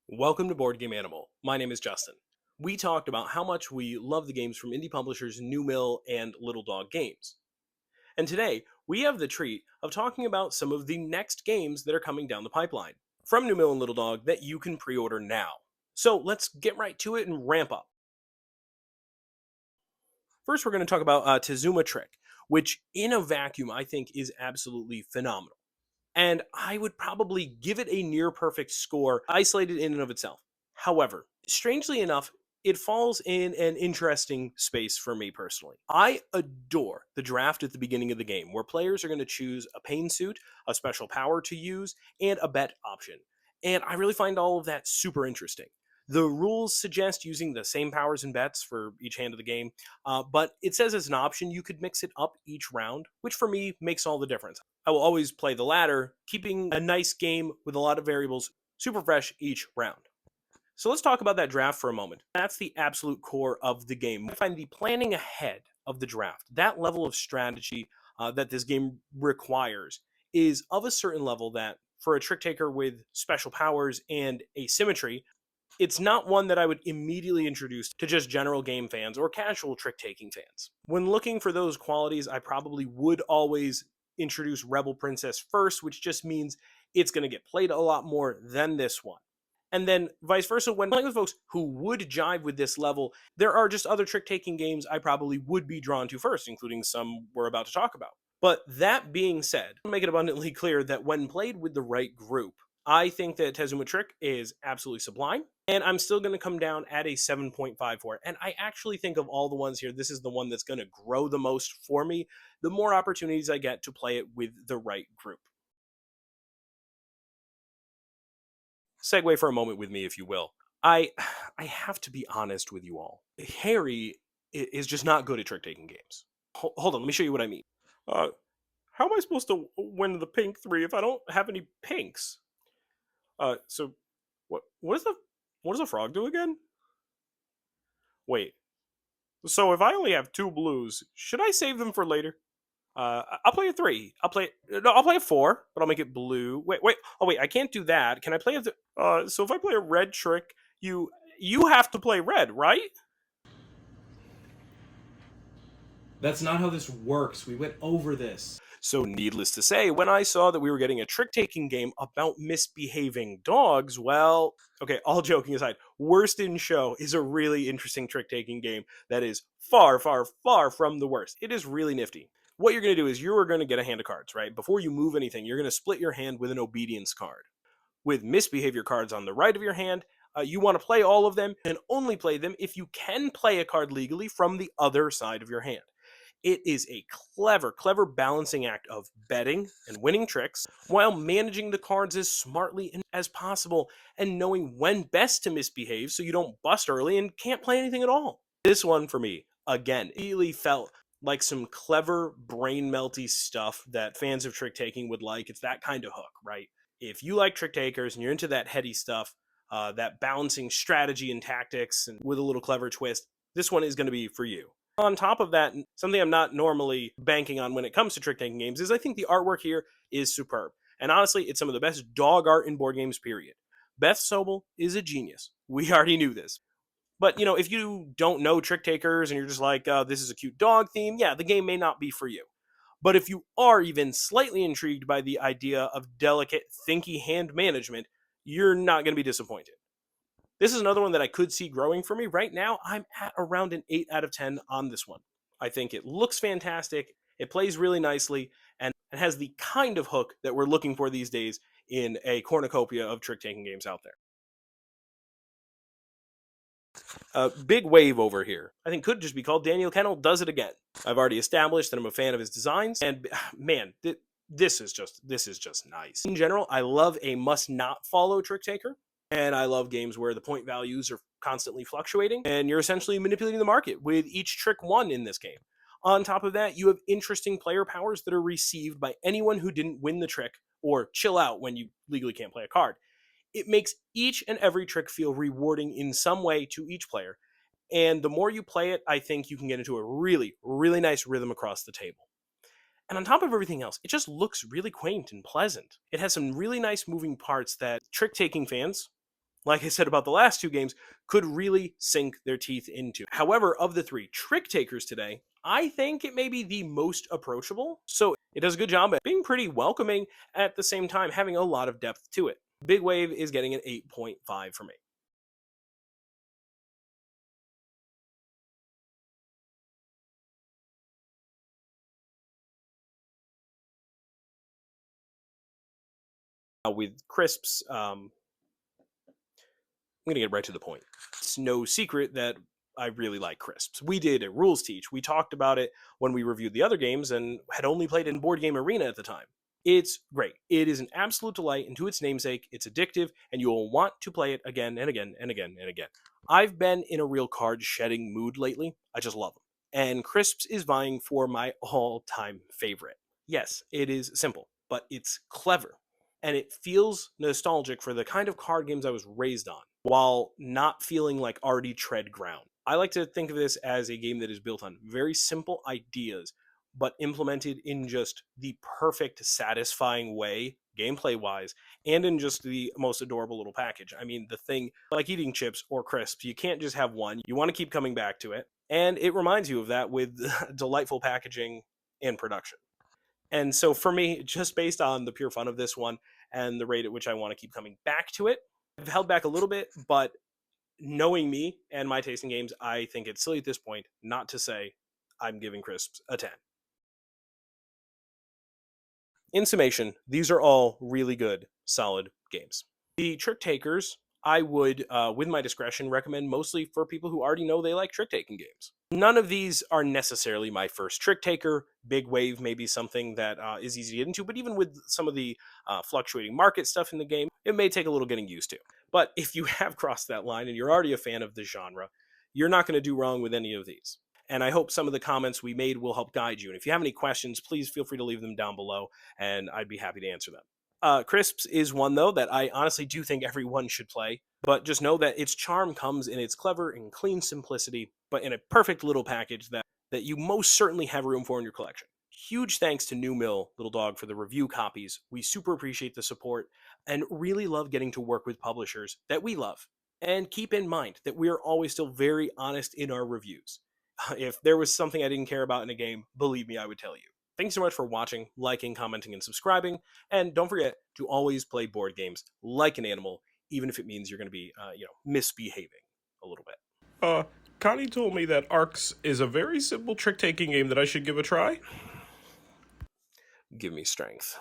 Welcome to Board Game Animal. My name is Justin. We talked about how much we love the games from indie publishers New Mill and Little Dog Games. And today, we have the treat of talking about some of the next games that are coming down the pipeline from New Mill and Little Dog that you can pre-order now. So let's get right to it and ramp up. First, we're going to talk about Tezuma Trick, which in a vacuum I think is absolutely phenomenal. And I would probably give it a near perfect score, isolated in and of itself. However, strangely enough, it falls in an interesting space for me personally. I adore the draft at the beginning of the game, where players are going to choose a pain suit, a special power to use, and a bet option. And I really find all of that super interesting. The rules suggest using the same powers and bets for each hand of the game, but it says as an option you could mix it up each round, which for me makes all the difference. I will always play the latter, keeping a nice game with a lot of variables super fresh each round. So let's talk about that draft for a moment. That's the absolute core of the game. I find the planning ahead of the draft, that level of strategy that this game requires, is of a certain level that for a trick taker with special powers and asymmetry, it's not one that I would immediately introduce to just general game fans or casual trick taking fans. When looking for those qualities, I probably would always introduce Rebel Princess first, which just means it's going to get played a lot more than this one. And then vice versa, when playing with folks who would jive with this level, there are just other trick taking games I probably would be drawn to first, including some we're about to talk about. But that being said, I'll make it abundantly clear that when played with the right group, I think that Tezuma Trick is absolutely sublime, and I'm still going to come down at a 7.5 for it. And I actually think of all the ones here, this is the one that's going to grow the most for me, the more opportunities I get to play it with the right group. Segue for a moment with me, if you will. I have to be honest with you all. Harry is just not good at trick-taking games. Hold on, let me show you what I mean. Uh, how am I supposed to win the pink 3 if I don't have any pinks? So what does a frog do again? Wait. So if I only have 2 blues, should I save them for later? I'll play a 3. I'll play a 4, but I'll make it blue. Wait. Oh wait, I can't do that. Can I play so if I play a red trick, you have to play red, right? That's not how this works. We went over this. So, needless to say, when I saw that we were getting a trick taking game about misbehaving dogs, well, okay, all joking aside, Worst in Show is a really interesting trick taking game that is far, far, far from the worst. It is really nifty. What you're going to do is you are going to get a hand of cards, right? Before you move anything, you're going to split your hand with an obedience card. With misbehavior cards on the right of your hand, you want to play all of them and only play them if you can play a card legally from the other side of your hand. It is a clever, clever balancing act of betting and winning tricks while managing the cards as smartly as possible and knowing when best to misbehave so you don't bust early and can't play anything at all. This one for me, again, really felt like some clever brain melty stuff that fans of trick taking would like. It's that kind of hook, right? If you like trick takers and you're into that heady stuff, that balancing strategy and tactics and with a little clever twist, this one is going to be for you. On top of that, something I'm not normally banking on when it comes to trick-taking games is I think the artwork here is superb. And honestly, it's some of the best dog art in board games, period. Beth Sobel is a genius. We already knew this. But, if you don't know trick takers and you're just like, this is a cute dog theme, yeah, the game may not be for you. But if you are even slightly intrigued by the idea of delicate, thinky hand management, you're not going to be disappointed. This is another one that I could see growing for me. Right now, I'm at around an 8 out of 10 on this one. I think it looks fantastic, it plays really nicely, and it has the kind of hook that we're looking for these days in a cornucopia of trick-taking games out there. A big wave over here, I think could just be called Daniel Kennel Does It Again. I've already established that I'm a fan of his designs, and man, this is just nice. In general, I love a must-not follow trick taker. And I love games where the point values are constantly fluctuating and you're essentially manipulating the market with each trick won in this game. On top of that, you have interesting player powers that are received by anyone who didn't win the trick or chill out when you legally can't play a card. It makes each and every trick feel rewarding in some way to each player. And the more you play it, I think you can get into a really, really nice rhythm across the table. And on top of everything else, it just looks really quaint and pleasant. It has some really nice moving parts that trick-taking fans, like I said about the last two games, could really sink their teeth into. However, of the three trick takers today, I think it may be the most approachable. So it does a good job at being pretty welcoming, at the same time having a lot of depth to it. Big Wave is getting an 8.5 for me. With Crisps, I'm going to get right to the point. It's no secret that I really like Crisps. We did a rules teach. We talked about it when we reviewed the other games and had only played in Board Game Arena at the time. It's great. It is an absolute delight, and to its namesake, it's addictive, and you will want to play it again and again and again and again. I've been in a real card shedding mood lately. I just love them. And Crisps is vying for my all time favorite. Yes, it is simple, but it's clever. And it feels nostalgic for the kind of card games I was raised on, while not feeling like already tread ground. I like to think of this as a game that is built on very simple ideas, but implemented in just the perfect, satisfying way, gameplay wise, and in just the most adorable little package. I mean, the thing, like eating chips or crisps, you can't just have one. You want to keep coming back to it. And it reminds you of that with delightful packaging and production. And so for me, just based on the pure fun of this one and the rate at which I want to keep coming back to it, I've held back a little bit, but knowing me and my taste in games, I think it's silly at this point not to say I'm giving Crisps a 10. In summation, these are all really good, solid games. The Trick Takers, I would, with my discretion, recommend mostly for people who already know they like trick taking games. None of these are necessarily my first trick taker. Big Wave may be something that is easy to get into, but even with some of the fluctuating market stuff in the game, it may take a little getting used to. But if you have crossed that line and you're already a fan of the genre, you're not going to do wrong with any of these. And I hope some of the comments we made will help guide you. And if you have any questions, please feel free to leave them down below, and I'd be happy to answer them. Crisps is one, though, that I honestly do think everyone should play, but just know that its charm comes in its clever and clean simplicity, but in a perfect little package that you most certainly have room for in your collection. Huge thanks to New Mill, Little Dog, for the review copies. We super appreciate the support and really love getting to work with publishers that we love. And keep in mind that we are always still very honest in our reviews. If there was something I didn't care about in a game, believe me, I would tell you. Thanks so much for watching, liking, commenting, and subscribing. And don't forget to always play board games like an animal, even if it means you're going to be, misbehaving a little bit. Connie told me that Arcs is a very simple trick-taking game that I should give a try. Give me strength.